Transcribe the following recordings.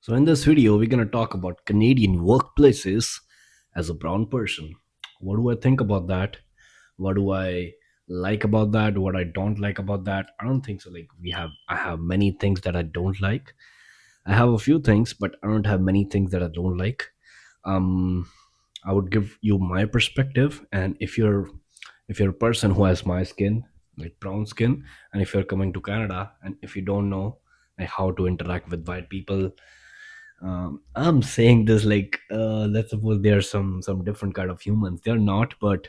So, in this video, we're going to talk about Canadian workplaces as a brown person. What do I think about that? What do I like about that? What I don't like about that? I don't think so. I have many things that I don't like. I have a few things, but I don't have many things that I don't like. Um, I would give you my perspective, and if you're a person who has my skin, like brown skin, and if you're coming to Canada, and if you don't know like how to interact with white people, I'm saying this like let's suppose there are some different kind of humans. They're not, but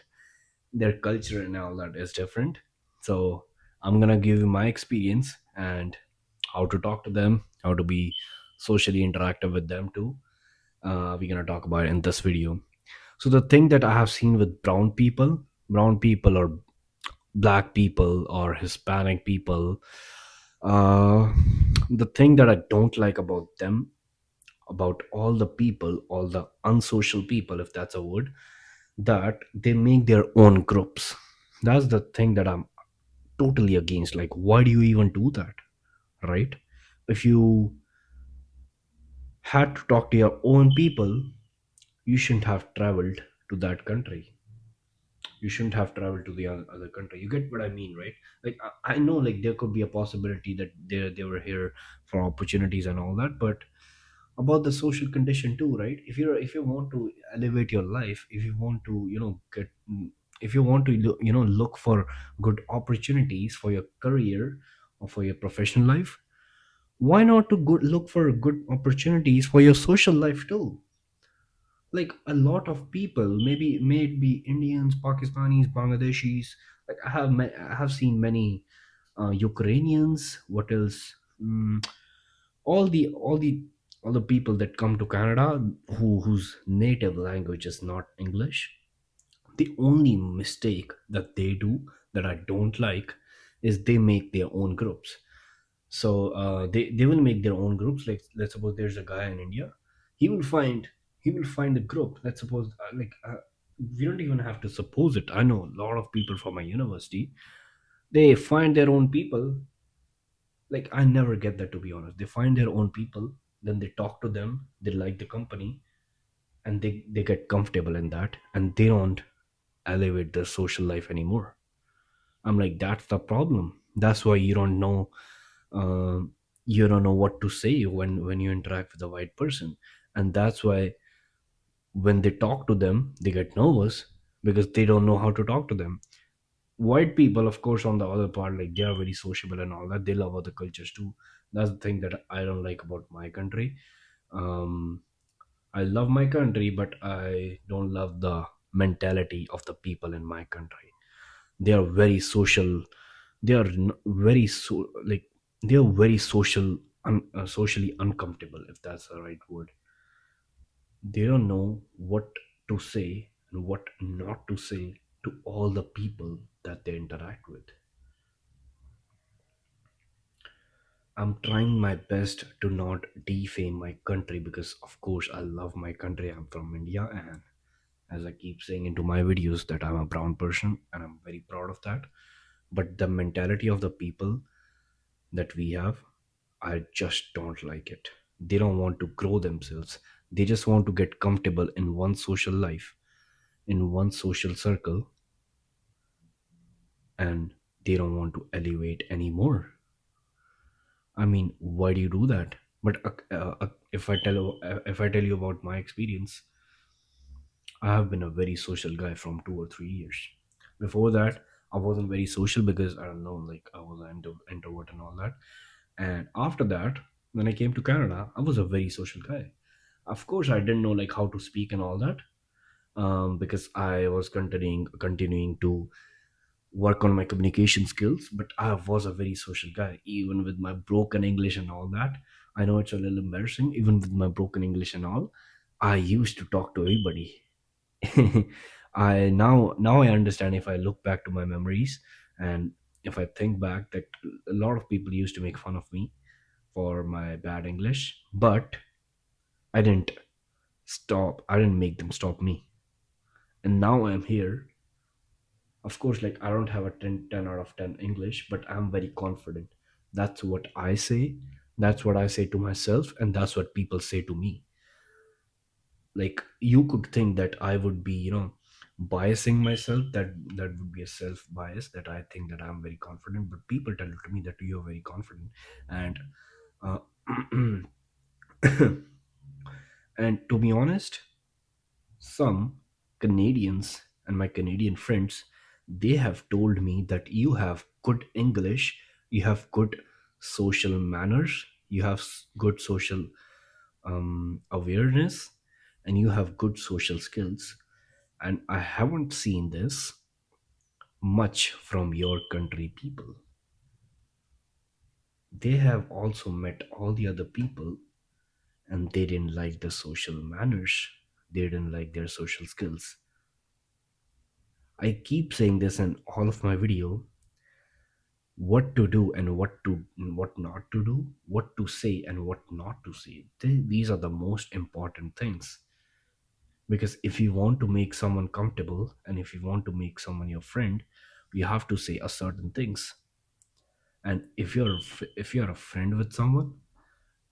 their culture and all that is different. So I'm gonna give you my experience and how to talk to them, how to be socially interactive with them too. We're gonna talk about it in this video. So the thing that I have seen with brown people or black people or Hispanic people, uh, the thing that I don't like about them, about all the people, all the unsocial people, if that's a word, that they make their own groups. That's the thing that I'm totally against. Like, why do you even do that, right? If you had to talk to your own people, you shouldn't have traveled to that country. You shouldn't have traveled to the other country. You get what I mean, right? Like, I know like there could be a possibility that they were here for opportunities and all that, but about the social condition too, right? If you want to elevate your life, if you want to get, if you want to look for good opportunities for your career or for your professional life, why not to look for good opportunities for your social life too? Like, a lot of people, maybe may it be Indians, Pakistanis, Bangladeshis, like I have seen many Ukrainians, what else, mm, all the people that come to Canada, whose native language is not English. The only mistake that they do, that I don't like, is they make their own groups. So they will make their own groups. Like, let's suppose there's a guy in India. He will find he will find a group. Let's suppose we don't even have to suppose it. I know a lot of people from my university. They find their own people. Like, I never get that, to be honest. They find their own people, then they talk to them, they like the company, and they get comfortable in that, and they don't elevate their social life anymore. I'm like, that's the problem. That's why uh, you don't know what to say when you interact with a white person. And that's why when they talk to them, they get nervous, because they don't know how to talk to them. White people, of course, on the other part, like, they are very sociable and all that. They love other cultures too. That's the thing that I don't like about my country. um I love my country, but I don't love the mentality of the people in my country. They are very social. They are very like, they are very socially uncomfortable, if that's the right word. They don't know what to say and what not to say to all the people that they interact with. I'm trying my best to not defame my country, because of course I love my country. I'm from India, and as I keep saying into my videos, that I'm a brown person and I'm very proud of that. But the mentality of the people that we have, I just don't like it. They don't want to grow themselves. They just want to get comfortable in one social life, in one social circle, and they don't want to elevate anymore. I mean, why do you do that? But if I tell you about my experience, I have been a very social guy from 2 or 3 years. Before that, I wasn't very social, because I don't know, like, I was an introvert and all that. And after that, when I came to Canada, I was a very social guy. Of course, I didn't know like how to speak and all that, because I was continuing to work on my communication skills. But I was a very social guy, even with my broken English and all that. I know it's a little embarrassing. Even with my broken English and all, I used to talk to everybody. I understand, if I look back to my memories, and if I think back, that a lot of people used to make fun of me for my bad English, but I didn't make them stop me. And now I'm here. Of course, like, I don't have a 10 out of 10 English, but I'm very confident. That's what I say. That's what I say to myself, and that's what people say to me. Like, you could think that I would be, biasing myself, that would be a self bias, that I think that I'm very confident, but people tell to me that you're very confident. And uh, and to be honest, some Canadians and my Canadian friends, they have told me that you have good English, you have good social manners, you have good social awareness, and you have good social skills. And I haven't seen this much from your country people. They have also met all the other people, and they didn't like the social manners, they didn't like their social skills. I keep saying this in all of my video, what to do and what not to do, what to say and what not to say. These are the most important things. Because if you want to make someone comfortable and if you want to make someone your friend, you have to say a certain things. And if you're a friend with someone,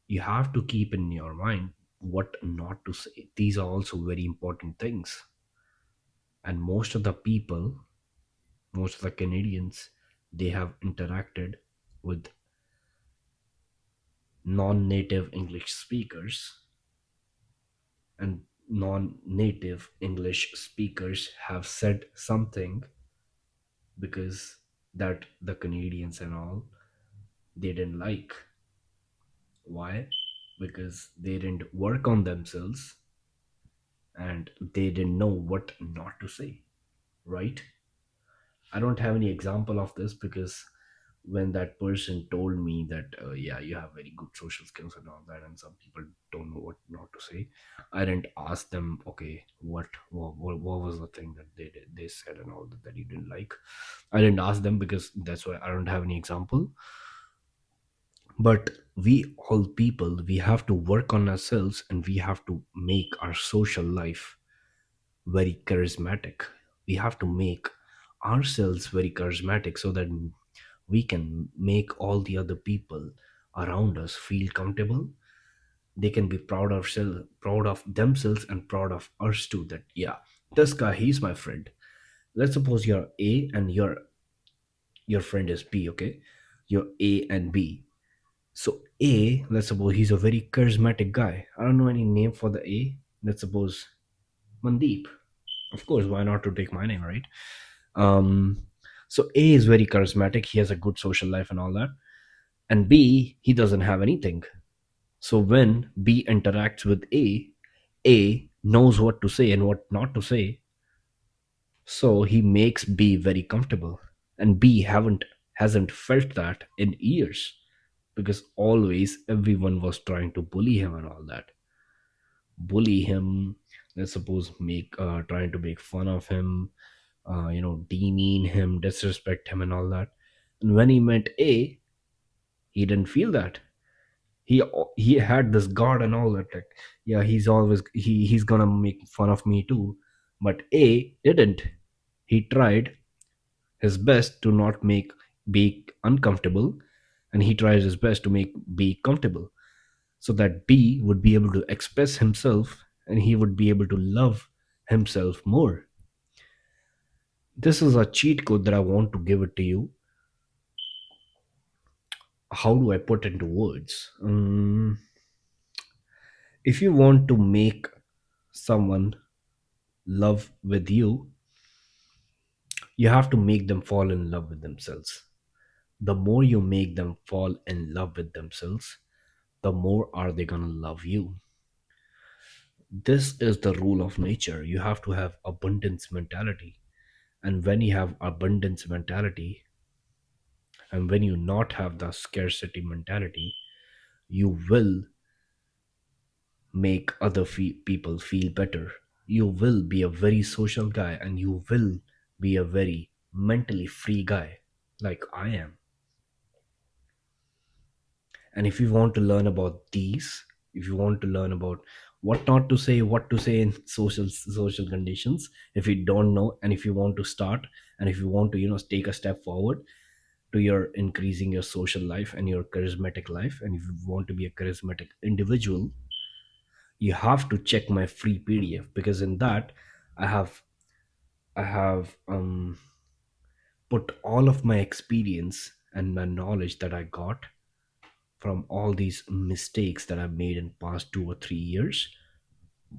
you have to keep in your mind what not to say. These are also very important things. And most of the Canadians, they have interacted with non-native English speakers, and non-native English speakers have said something, because that the Canadians and all, they didn't like. Why? Because they didn't work on themselves, and they didn't know what not to say, right? I don't have any example of this, because when that person told me that, yeah, you have very good social skills and all that, and some people don't know what not to say, I didn't ask them, okay, what was the thing that they said and all that you didn't like. I didn't ask them, because that's why I don't have any example. But we all people, we have to work on ourselves, and we have to make our social life very charismatic. We have to make ourselves very charismatic, so that we can make all the other people around us feel comfortable. They can be proud of themselves and proud of us too, that yeah, this guy, he's my friend. Let's suppose you're A and your friend is B, okay? You're A and B. So A, let's suppose he's a very charismatic guy. I don't know any name for the A. Let's suppose Mandeep. Of course, why not to take my name, right? Um, so A is very charismatic. He has a good social life and all that. And B, he doesn't have anything. So when B interacts with A knows what to say and what not to say. So he makes B very comfortable. And B haven't hasn't felt that in years, because always everyone was trying to bully him and all that. Bully him, let's suppose make trying to make fun of him, demean him, disrespect him and all that. And when he met A, he didn't feel that. He had this guard and all that, like, yeah, he's gonna make fun of me too. But A didn't. He tried his best to not make B uncomfortable, and he tries his best to make B comfortable, so that B would be able to express himself, and he would be able to love himself more. This is a cheat code that I want to give it to you. How do I put into words? If you want to make someone love with you, you have to make them fall in love with themselves. The more you make them fall in love with themselves, the more are they going to love you. This is the rule of nature. You have to have abundance mentality. And when you have abundance mentality, and when you not have the scarcity mentality, you will make other people feel better. You will be a very social guy, and you will be a very mentally free guy, like I am. And if you want to learn about these, if you want to learn about what not to say, what to say in social conditions, if you don't know, and if you want to start, and if you want to take a step forward, to your increasing your social life and your charismatic life. And if you want to be a charismatic individual, you have to check my free PDF, because in that I have I have put all of my experience and my knowledge that I got from all these mistakes that I've made in past 2 or 3 years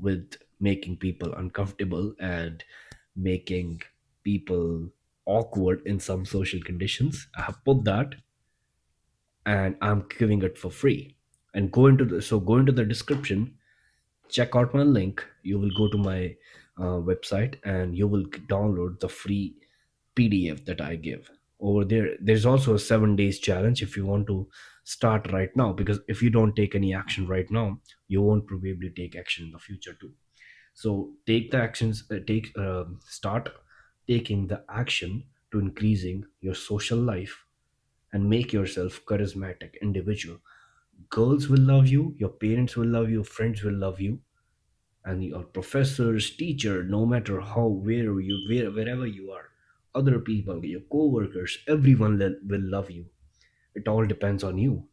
with making people uncomfortable and making people awkward in some social conditions. I have put that and I'm giving it for free. And go into the description, check out my link. You will go to my website and you will download the free PDF that I give. Over there, there's also a 7 days challenge if you want to start right now, because if you don't take any action right now, you won't probably take action in the future too. So take the actions, start taking the action to increasing your social life and make yourself charismatic individual. Girls will love you, your parents will love you, friends will love you, and your professors, teacher, no matter how, wherever you are, other people, your co-workers, everyone will love you. It all depends on you.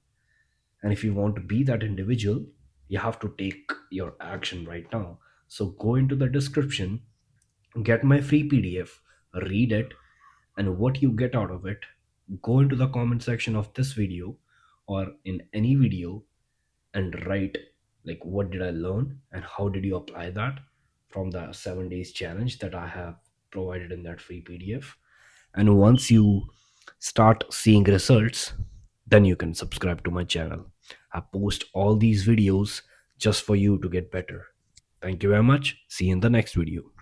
And if you want to be that individual, you have to take your action right now. So go into the description, get my free PDF, read it, and what you get out of it, go into the comment section of this video or in any video and write like what did I learn and how did you apply that from the 7 days challenge that I have provided in that free PDF. And once you start seeing results, then you can subscribe to my channel. I post all these videos just for you to get better. Thank you very much. See you in the next video.